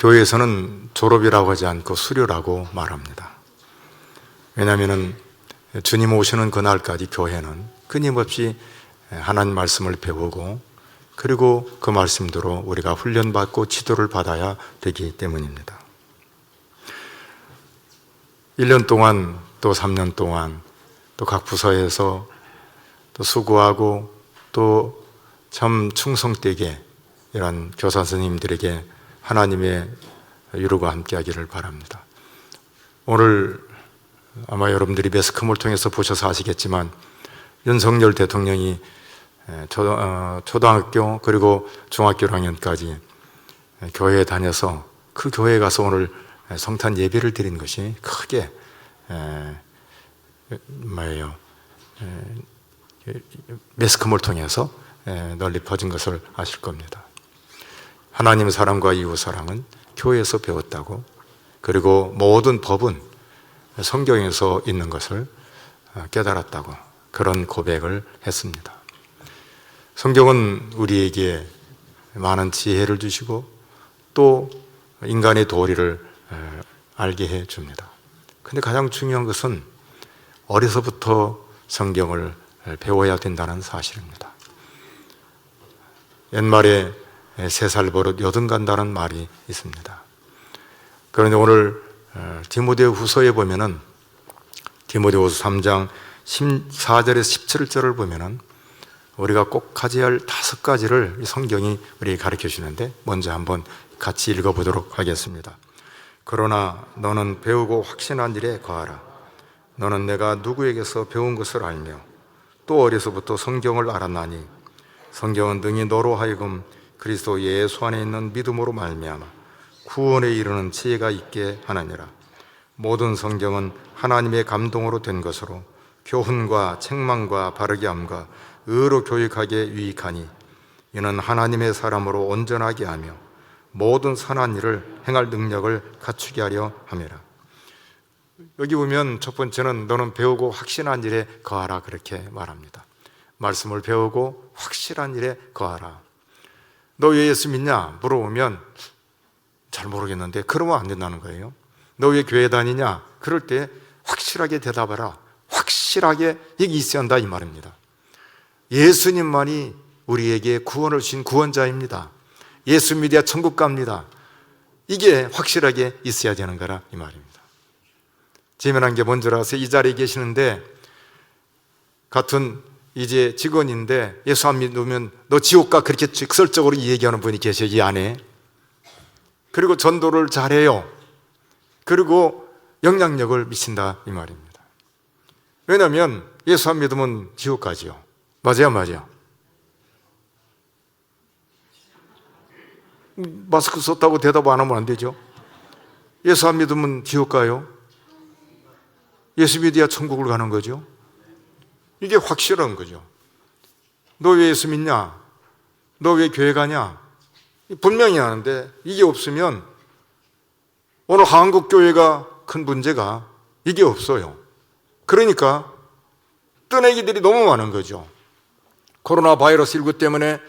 교회에서는 졸업이라고 하지 않고 수료라고 말합니다. 왜냐하면 주님 오시는 그날까지 교회는 끊임없이 하나님 말씀을 배우고, 그리고 그 말씀대로 우리가 훈련받고 지도를 받아야 되기 때문입니다. 1년 동안 또 3년 동안 또 각 부서에서 또 수고하고 또 참 충성되게 이런 교사 선생님들에게 하나님의 유로가 함께하기를 바랍니다. 오늘 아마 여러분들이 매스컴을 통해서 보셔서 아시겠지만 윤석열 대통령이 초등학교 그리고 중학교 1학년까지 교회에 다녀서 그 교회에 가서 오늘 성탄 예배를 드린 것이 크게 매스컴을 통해서 널리 퍼진 것을 아실 겁니다. 하나님 사랑과 이웃 사랑은 교회에서 배웠다고, 그리고 모든 법은 성경에서 있는 것을 깨달았다고, 그런 고백을 했습니다. 성경은 우리에게 많은 지혜를 주시고 또 인간의 도리를 알게 해 줍니다. 근데 가장 중요한 것은 어려서부터 성경을 배워야 된다는 사실입니다. 옛말에 3살 버릇 여든 간다는 말이 있습니다. 그런데 오늘 디모데 후서에 보면은, 디모데후서 3장 14절에서 17절을 보면은 우리가 꼭 가져야 할 5가지를 이 성경이 우리에게 가르쳐 주는데, 먼저 한번 같이 읽어보도록 하겠습니다. 그러나 너는 배우고 확신한 일에 거하라. 너는 내가 누구에게서 배운 것을 알며 또 어려서부터 성경을 알았나니, 성경은 능히 너로 하여금 그리스도 예수 안에 있는 믿음으로 말미암아 구원에 이르는 지혜가 있게 하느니라. 모든 성경은 하나님의 감동으로 된 것으로 교훈과 책망과 바르게 함과 의로 교육하게 유익하니, 이는 하나님의 사람으로 온전하게 하며 모든 선한 일을 행할 능력을 갖추게 하려 함이라. 여기 보면 첫 번째는 너는 배우고 확신한 일에 거하라, 그렇게 말합니다. 말씀을 배우고 확실한 일에 거하라. 너 왜 예수 믿냐? 물어보면 잘 모르겠는데, 그러면 안 된다는 거예요. 너 왜 교회 다니냐? 그럴 때 확실하게 대답하라. 확실하게 이게 있어야 한다, 이 말입니다. 예수님만이 우리에게 구원을 주신 구원자입니다. 예수 믿어야 천국 갑니다. 이게 확실하게 있어야 되는 거라, 이 말입니다. 재미난 게 뭔지 아세요? 이 자리에 계시는데 같은 이제 직원인데 예수 안 믿으면 너 지옥 가, 그렇게 직설적으로 얘기하는 분이 계셔요, 이 안에. 그리고 전도를 잘해요. 그리고 영향력을 미친다, 이 말입니다. 왜냐하면 예수 안 믿으면 지옥 가지요. 맞아요. 마스크 썼다고 대답 안 하면 안 되죠. 예수 안 믿으면 지옥 가요. 예수 믿어야 천국을 가는 거죠. 이게 확실한 거죠. 너 왜 예수 믿냐? 너 왜 교회 가냐? 분명히 하는데 이게 없으면, 오늘 한국교회가 큰 문제가 이게 없어요. 그러니까 뜨내기들이 너무 많은 거죠. 코로나 바이러스 19 때문에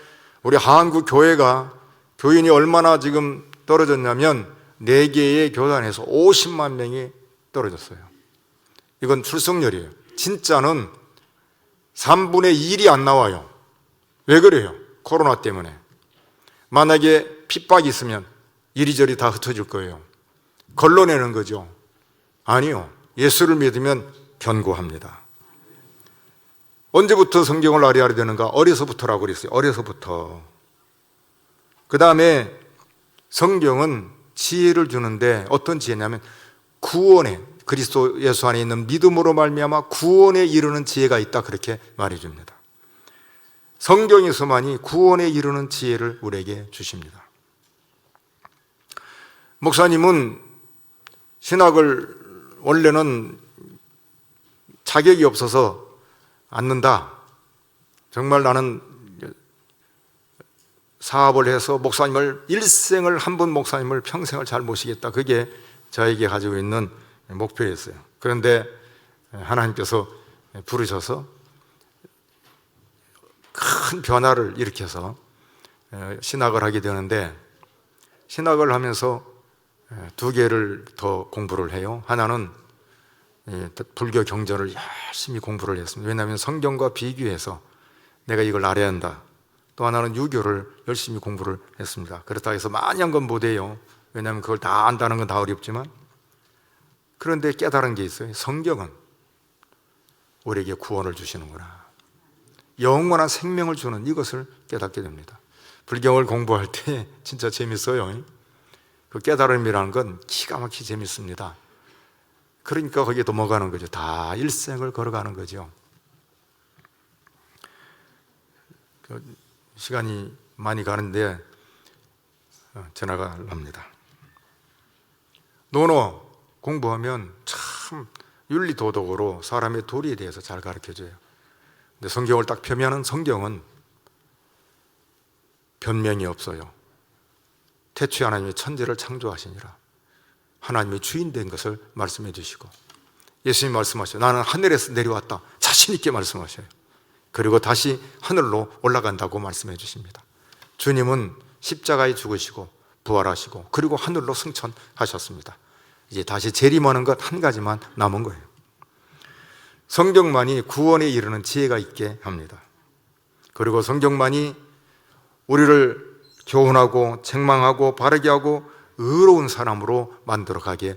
우리 한국교회가 교인이 얼마나 지금 떨어졌냐면 4개의 교단에서 50만 명이 떨어졌어요. 이건 출석률이에요. 진짜는 3분의 1이 안 나와요. 왜 그래요? 코로나 때문에. 만약에 핍박이 있으면 이리저리 다 흩어질 거예요. 걸러내는 거죠. 아니요. 예수를 믿으면 견고합니다. 언제부터 성경을 알아야 되는가? 어려서부터라고 그랬어요. 어려서부터. 그 다음에 성경은 지혜를 주는데, 어떤 지혜냐면 구원에, 그리스도 예수 안에 있는 믿음으로 말미암아 구원에 이르는 지혜가 있다, 그렇게 말해줍니다. 성경에서만이 구원에 이르는 지혜를 우리에게 주십니다. 목사님은 신학을 원래는 자격이 없어서 앉는다. 정말 나는 사업을 해서 목사님을 일생을 한 분 목사님을 평생을 잘 모시겠다. 그게 저에게 가지고 있는 목표였어요. 그런데 하나님께서 부르셔서 큰 변화를 일으켜서 신학을 하게 되는데, 신학을 하면서 두 개를 더 공부를 해요. 하나는 불교 경전을 열심히 공부를 했습니다. 왜냐하면 성경과 비교해서 내가 이걸 알아야 한다. 또 하나는 유교를 열심히 공부를 했습니다. 그렇다고 해서 많이 한 건 못해요. 왜냐하면 그걸 다 안다는 건 다 어렵지만, 그런데 깨달은 게 있어요. 성경은 우리에게 구원을 주시는구나, 영원한 생명을 주는 이것을 깨닫게 됩니다. 불경을 공부할 때 진짜 재밌어요. 그 깨달음이라는 건 기가 막히게 재밌습니다. 그러니까 거기에 넘어가는 거죠. 다 일생을 걸어가는 거죠. 시간이 많이 가는데 전화가 납니다. 논어 공부하면 참 윤리도덕으로 사람의 도리에 대해서 잘 가르쳐줘요. 근데 성경을 딱 펴면은 성경은 변명이 없어요. 태초에 하나님의 천지를 창조하시니라, 하나님의 주인 된 것을 말씀해 주시고, 예수님 말씀하셔요. 나는 하늘에서 내려왔다, 자신 있게 말씀하셔요. 그리고 다시 하늘로 올라간다고 말씀해 주십니다. 주님은 십자가에 죽으시고 부활하시고 그리고 하늘로 승천하셨습니다. 이제 다시 재림하는 것 한 가지만 남은 거예요. 성경만이 구원에 이르는 지혜가 있게 합니다. 그리고 성경만이 우리를 교훈하고 책망하고 바르게 하고 의로운 사람으로 만들어 가게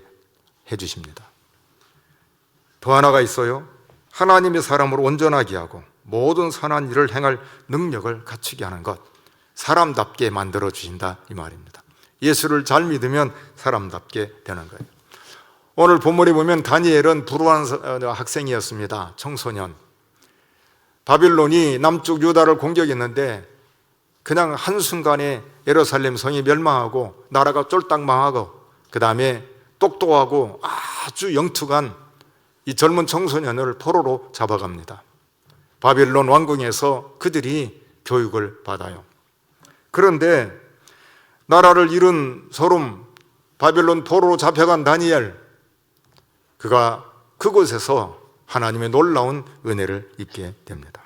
해주십니다. 더 하나가 있어요. 하나님의 사람으로 온전하게 하고 모든 선한 일을 행할 능력을 갖추게 하는 것, 사람답게 만들어 주신다 이 말입니다. 예수를 잘 믿으면 사람답게 되는 거예요. 오늘 본문에 보면 다니엘은 불우한 학생이었습니다. 청소년. 바빌론이 남쪽 유다를 공격했는데 그냥 한순간에 예루살렘 성이 멸망하고 나라가 쫄딱 망하고, 그 다음에 똑똑하고 아주 영특한 이 젊은 청소년을 포로로 잡아갑니다. 바빌론 왕궁에서 그들이 교육을 받아요. 그런데 나라를 잃은 소름, 바빌론 포로로 잡혀간 다니엘, 그가 그곳에서 하나님의 놀라운 은혜를 입게 됩니다.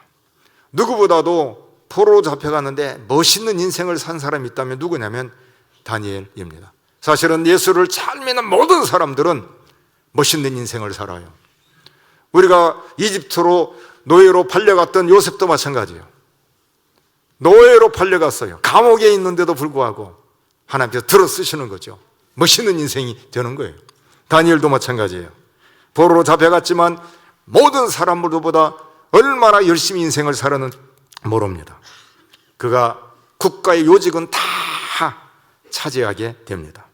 누구보다도 포로로 잡혀갔는데 멋있는 인생을 산 사람이 있다면 누구냐면 다니엘입니다. 사실은 예수를 잘 믿는 모든 사람들은 멋있는 인생을 살아요. 우리가 이집트로 노예로 팔려갔던 요셉도 마찬가지예요. 노예로 팔려갔어요. 감옥에 있는데도 불구하고 하나님께서 들어 쓰시는 거죠. 멋있는 인생이 되는 거예요. 다니엘도 마찬가지예요. 포로로 잡혀갔지만 모든 사람들보다 얼마나 열심히 인생을 살았는지 모릅니다. 그가 국가의 요직은 다 차지하게 됩니다.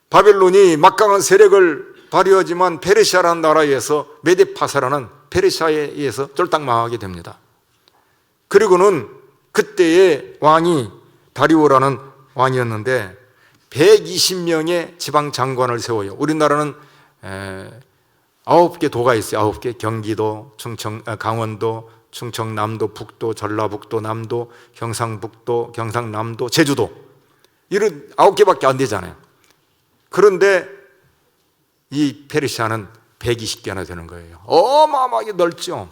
바빌론이 막강한 세력을 발휘하지만 페르시아라는 나라에서 메데파사라는 페르시아에 의해서 쫄딱 망하게 됩니다. 그리고는 그때의 왕이 다리오라는 왕이었는데 120명의 지방 장관을 세워요. 우리나라는 9개 도가 있어요. 9개. 경기도, 강원도, 충청남도, 북도, 전라북도, 남도, 경상북도, 경상남도, 제주도, 이런 9개밖에 안 되잖아요. 그런데 이 페르시아는 120개나 되는 거예요. 어마어마하게 넓죠.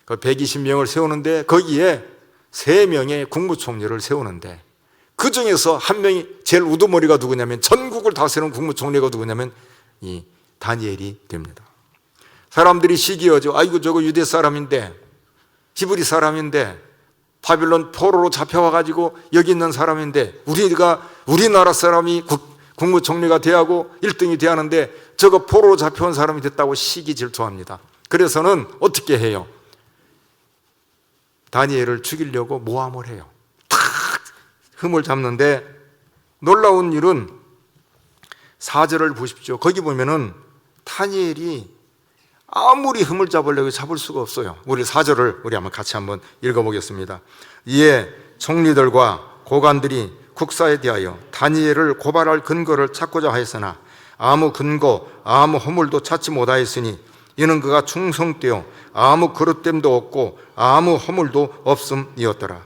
그 120명을 세우는데 거기에 3명의 국무총리를 세우는데 그 중에서 한 명이 제일 우두머리가 누구냐면, 전국을 다스리는 국무총리가 누구냐면 이 다니엘이 됩니다. 사람들이 시기하죠. 아이고 저거 유대 사람인데, 히브리 사람인데, 바빌론 포로로 잡혀와가지고 여기 있는 사람인데 우리나라 사람이 국무총리가 돼하고 1등이 돼야 하는데 저거 포로로 잡혀온 사람이 됐다고 시기 질투합니다. 그래서는 어떻게 해요? 다니엘을 죽이려고 모함을 해요. 탁 흠을 잡는데 놀라운 일은 4절을 보십시오. 거기 보면은 다니엘이 아무리 흠을 잡으려고 잡을 수가 없어요. 우리 4절을 우리 한번 같이 한번 읽어보겠습니다. 이에 총리들과 고관들이 국사에 대하여 다니엘을 고발할 근거를 찾고자 하였으나 아무 근거, 아무 허물도 찾지 못하였으니 이는 그가 충성되어 아무 그릇됨도 없고 아무 허물도 없음이었더라.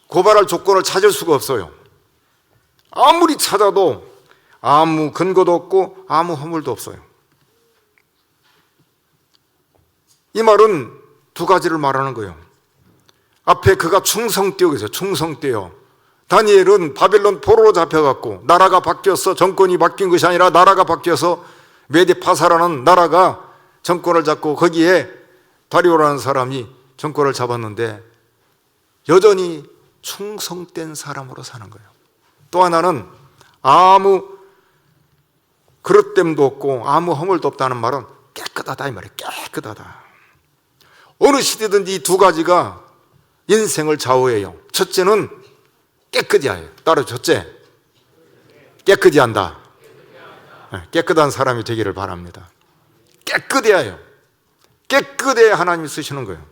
고발할 조건을 찾을 수가 없어요. 아무리 찾아도 아무 근거도 없고 아무 허물도 없어요. 이 말은 두 가지를 말하는 거예요. 앞에 그가 충성되어 계세요. 충성되어. 다니엘은 바벨론 포로로 잡혀갔고 나라가 바뀌어서 정권이 바뀐 것이 아니라 나라가 바뀌어서 메데파사라는 나라가 정권을 잡고 거기에 다리오라는 사람이 정권을 잡았는데 여전히 충성된 사람으로 사는 거예요. 또 하나는 아무 그릇됨도 없고 아무 허물도 없다는 말은 깨끗하다 이 말이에요. 깨끗하다. 어느 시대든지 이 두 가지가 인생을 좌우해요. 첫째는 깨끗이 해요. 따로 첫째, 깨끗이 한다. 깨끗한 사람이 되기를 바랍니다. 깨끗해야 해요. 깨끗해야 하나님이 쓰시는 거예요.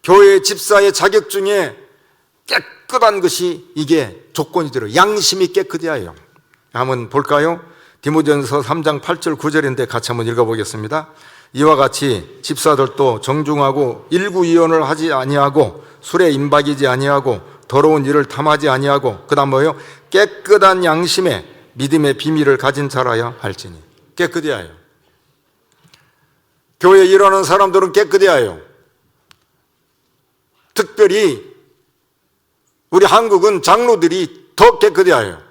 교회 집사의 자격 중에 깨끗한 것이 이게 조건이 들어요. 양심이 깨끗해야 해요. 한번 볼까요? 디모데전서 3장 8절 9절인데 같이 한번 읽어보겠습니다. 이와 같이 집사들도 정중하고 일구이언을 하지 아니하고 술에 임박이지 아니하고 더러운 일을 탐하지 아니하고 그다음 뭐예요? 깨끗한 양심에 믿음의 비밀을 가진 자라야 할지니. 깨끗해야 해요. 교회에 일하는 사람들은 깨끗해야 해요. 특별히 우리 한국은 장로들이 더 깨끗해야 해요.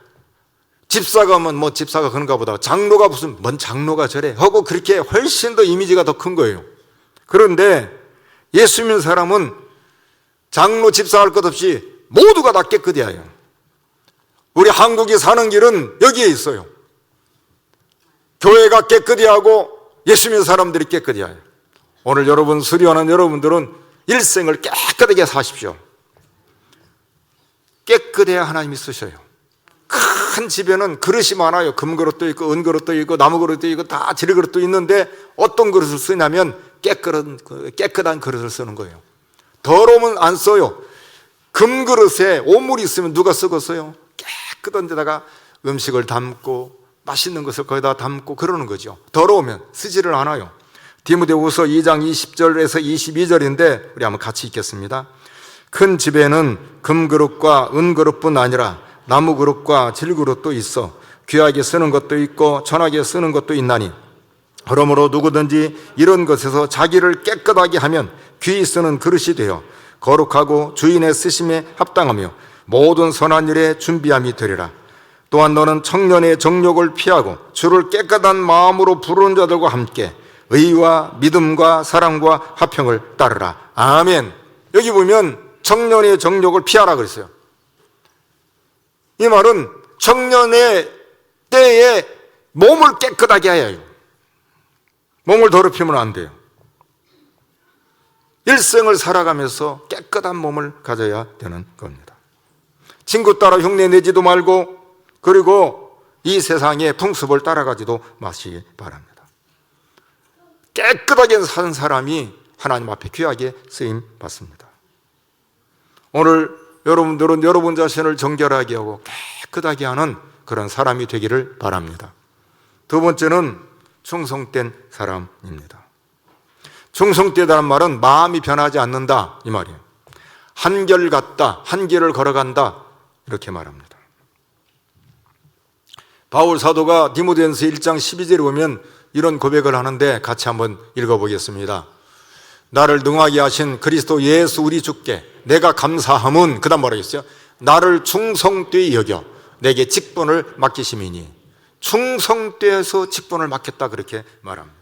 집사가 뭐 집사가 그런가 보다. 장로가 무슨 뭔 장로가 저래 하고 그렇게 훨씬 더 이미지가 더 큰 거예요. 그런데 예수 믿는 사람은 장로 집사할 것 없이 모두가 다 깨끗해야 해요. 우리 한국이 사는 길은 여기에 있어요. 교회가 깨끗해야 하고 예수 믿는 사람들이 깨끗해야 해요. 오늘 여러분 수료하는 여러분들은 일생을 깨끗하게 사십시오. 깨끗해야 하나님이 쓰셔요. 큰 집에는 그릇이 많아요. 금그릇도 있고 은그릇도 있고 나무그릇도 있고 다 질그릇도 있는데 어떤 그릇을 쓰냐면 깨끗한 그릇을 쓰는 거예요. 더러우면 안 써요. 금그릇에 오물이 있으면 누가 쓰겠어요? 깨끗한 데다가 음식을 담고 맛있는 것을 거기다 담고 그러는 거죠. 더러우면 쓰지를 않아요. 디모데후서 2장 20절에서 22절인데 우리 한번 같이 읽겠습니다. 큰 집에는 금그릇과 은그릇뿐 아니라 나무그릇과 질그릇도 있어 귀하게 쓰는 것도 있고 천하게 쓰는 것도 있나니 그러므로 누구든지 이런 것에서 자기를 깨끗하게 하면 귀히 쓰는 그릇이 되어 거룩하고 주인의 쓰심에 합당하며 모든 선한 일에 준비함이 되리라. 또한 너는 청년의 정욕을 피하고 주를 깨끗한 마음으로 부르는 자들과 함께 의와 믿음과 사랑과 화평을 따르라. 아멘. 여기 보면 청년의 정욕을 피하라 그랬어요. 이 말은 청년의 때에 몸을 깨끗하게 해야 해요. 몸을 더럽히면 안 돼요. 일생을 살아가면서 깨끗한 몸을 가져야 되는 겁니다. 친구 따라 흉내 내지도 말고 그리고 이 세상의 풍습을 따라가지도 마시기 바랍니다. 깨끗하게 사는 사람이 하나님 앞에 귀하게 쓰임 받습니다. 오늘 여러분들은 여러분 자신을 정결하게 하고 깨끗하게 하는 그런 사람이 되기를 바랍니다. 두 번째는 충성된 사람입니다. 충성되다는 말은 마음이 변하지 않는다 이 말이에요. 한결같다, 한길을 걸어간다 이렇게 말합니다. 바울 사도가 디모데전서 1장 12절에 보면 이런 고백을 하는데 같이 한번 읽어보겠습니다. 나를 능하게 하신 그리스도 예수 우리 주께 내가 감사함은 그 다음 뭐라고 했어요? 나를 충성되이 여겨 내게 직분을 맡기심이니. 충성되어서 직분을 맡겼다 그렇게 말합니다.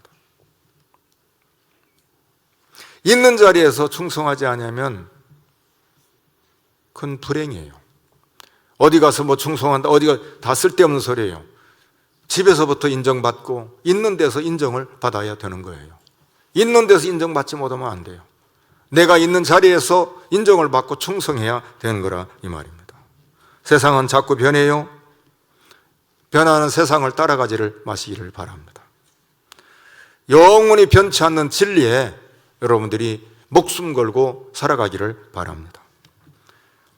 있는 자리에서 충성하지 않으면 큰 불행이에요. 어디 가서 뭐 충성한다 어디가 다 쓸데없는 소리예요. 집에서부터 인정받고 있는 데서 인정을 받아야 되는 거예요. 있는 데서 인정받지 못하면 안 돼요. 내가 있는 자리에서 인정을 받고 충성해야 되는 거라 이 말입니다. 세상은 자꾸 변해요. 변하는 세상을 따라가지를 마시기를 바랍니다. 영원히 변치 않는 진리에 여러분들이 목숨 걸고 살아가기를 바랍니다.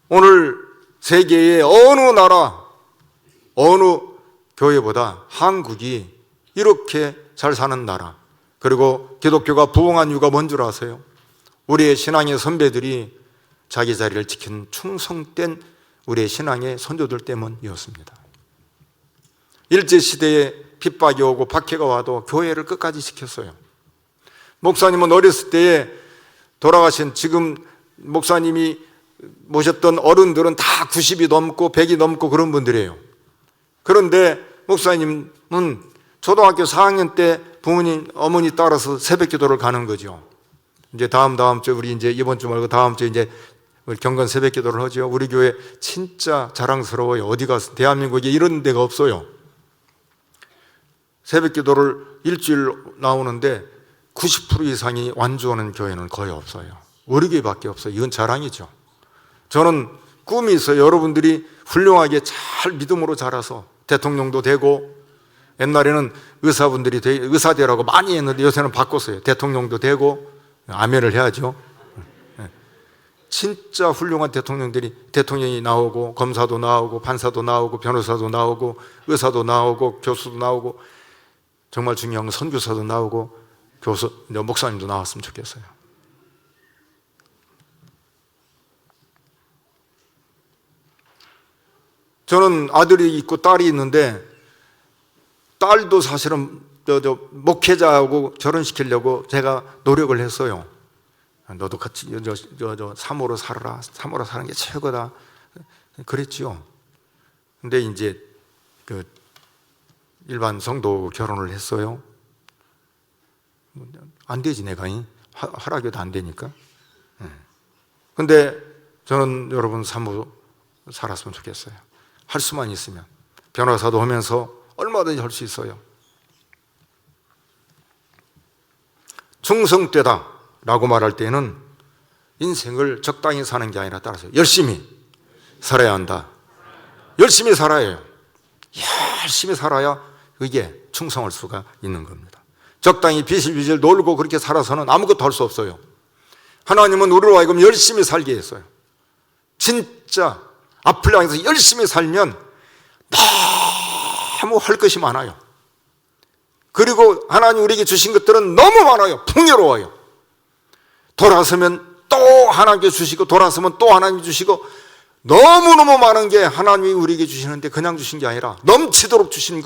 오늘 세계의 어느 나라, 어느 교회보다 한국이 이렇게 잘 사는 나라, 그리고 기독교가 부흥한 이유가 뭔 줄 아세요? 우리의 신앙의 선배들이 자기 자리를 지킨 충성된 우리의 신앙의 선조들 때문이었습니다. 일제시대에 핍박이 오고 박해가 와도 교회를 끝까지 지켰어요. 목사님은 어렸을 때에 돌아가신 지금 목사님이 모셨던 어른들은 다 90이 넘고 100이 넘고 그런 분들이에요. 그런데 목사님은 초등학교 4학년 때 부모님, 어머니 따라서 새벽 기도를 가는 거죠. 이제 다음 주 우리 이제 이번 주 말고 다음 주 이제 경건 새벽 기도를 하죠. 우리 교회 진짜 자랑스러워요. 어디 가서 대한민국에 이런 데가 없어요. 새벽 기도를 일주일 나오는데 90% 이상이 완주하는 교회는 거의 없어요. 우리 교회밖에 없어요. 이건 자랑이죠. 저는 꿈이 있어요. 여러분들이 훌륭하게 잘 믿음으로 자라서 대통령도 되고, 옛날에는 의사분들이 의사 되라고 많이 했는데 요새는 바꿨어요. 대통령도 되고, 아멘을 해야죠. 진짜 훌륭한 대통령이 나오고, 검사도 나오고, 판사도 나오고, 변호사도 나오고, 의사도 나오고, 교수도 나오고, 정말 중요한 건 선교사도 나오고, 목사님도 나왔으면 좋겠어요. 저는 아들이 있고 딸이 있는데, 딸도 사실은 목회자하고 결혼시키려고 제가 노력을 했어요. 너도 같이 사모로 살아라. 사모로 사는 게 최고다. 그랬지요. 근데 이제 일반 성도 결혼을 했어요. 안 되지, 내가. 허락해도 안 되니까. 근데 저는 여러분 사모 살았으면 좋겠어요. 할 수만 있으면. 변호사도 하면서 얼마든지 할 수 있어요. 충성되다 라고 말할 때는 인생을 적당히 사는 게 아니라 따라서 열심히 살아야 한다. 열심히 살아야 해요. 열심히 살아야 이게 충성할 수가 있는 겁니다. 적당히 비실비실 놀고 그렇게 살아서는 아무것도 할 수 없어요. 하나님은 우리로 하여금 열심히 살게 했어요. 진짜 앞을 향해서 열심히 살면 너무 할 것이 많아요. 그리고 하나님 우리에게 주신 것들은 너무 많아요. 풍요로워요. 돌아서면 또 하나님께 주시고, 돌아서면 또 하나님 주시고, 너무너무 많은 게 하나님이 우리에게 주시는데 그냥 주신 게 아니라 넘치도록 주신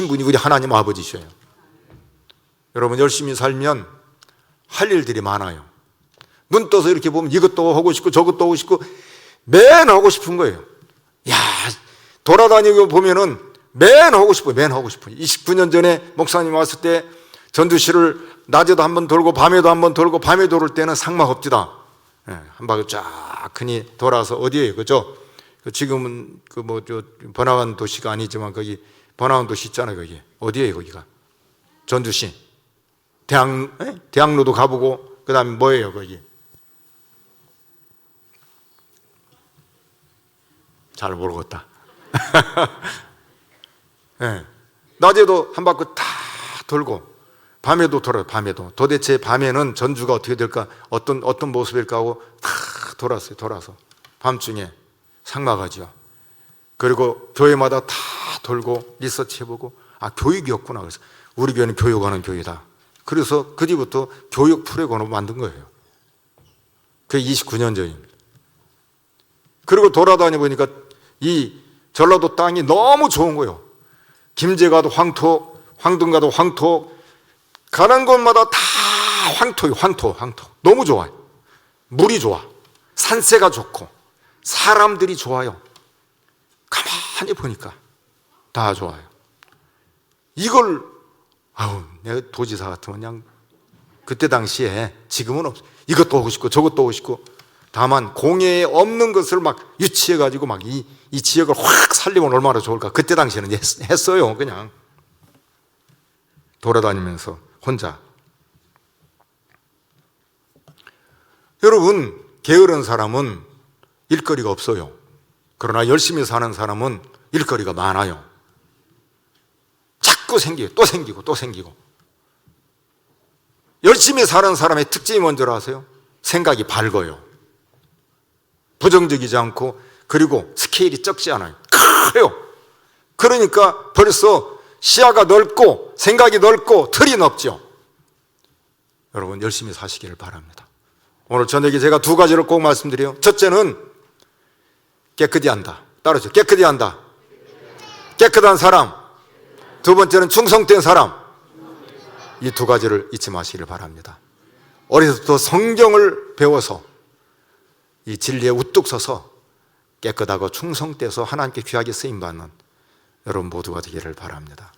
분이 우리 하나님 아버지셔요. 여러분, 열심히 살면 할 일들이 많아요. 눈 떠서 이렇게 보면 이것도 하고 싶고 저것도 하고 싶고 맨 하고 싶은 거예요. 야, 돌아다니고 보면은 맨 하고 싶어요. 맨 하고 싶어요. 29년 전에 목사님 왔을 때 전두시를 낮에도 한번 돌고 밤에도 한번 돌고, 밤에 돌을 때는 상막업지다. 한 바퀴 쫙 흔히 돌아서 어디에요, 그죠? 지금은 번화한 도시가 아니지만 거기 번화한 도시 있잖아요. 거기 어디에요, 거기가? 전두시. 대학로도 가보고, 그 다음에 뭐예요, 거기? 잘 모르겠다. 네. 낮에도 한 바퀴 다 돌고 밤에도 돌아요. 밤에도 도대체 밤에는 전주가 어떻게 될까, 어떤 모습일까 하고 다 돌았어요. 돌아서 밤중에 상막하죠. 그리고 교회마다 다 돌고 리서치해보고, 교육이었구나. 그래서 우리 교회는 교육하는 교회다. 그래서 그 뒤부터 교육 프로그램을 만든 거예요. 그게 29년 전입니다. 그리고 돌아다니 보니까 이 전라도 땅이 너무 좋은 거예요. 김제 가도 황토, 황동 가도 황토, 가는 곳마다 다 황토예요. 황토. 너무 좋아요. 물이 좋아. 산세가 좋고 사람들이 좋아요. 가만히 보니까 다 좋아요. 이걸 내가 도지사 같으면 그냥 그때 당시에, 지금은 없어. 이것도 하고 싶고 저것도 하고 싶고, 다만 공예에 없는 것을 막 유치해가지고 막 이 지역을 확 살리면 얼마나 좋을까. 그때 당시에는 했어요. 그냥 돌아다니면서 혼자. 여러분, 게으른 사람은 일거리가 없어요. 그러나 열심히 사는 사람은 일거리가 많아요. 자꾸 생기고 또 생기고 또 생기고. 열심히 사는 사람의 특징이 뭔지 아세요? 생각이 밝아요. 부정적이지 않고, 그리고 스케일이 적지 않아요. 커요. 그러니까 벌써 시야가 넓고 생각이 넓고 틀이 넓죠. 여러분, 열심히 사시기를 바랍니다. 오늘 저녁에 제가 두 가지를 꼭 말씀드려요. 첫째는 깨끗이 한다. 따라서 깨끗이 한다. 깨끗한 사람. 두 번째는 충성된 사람. 이 두 가지를 잊지 마시기를 바랍니다. 어려서부터 성경을 배워서 이 진리에 우뚝 서서 깨끗하고 충성돼서 하나님께 귀하게 쓰임받는 여러분 모두가 되기를 바랍니다.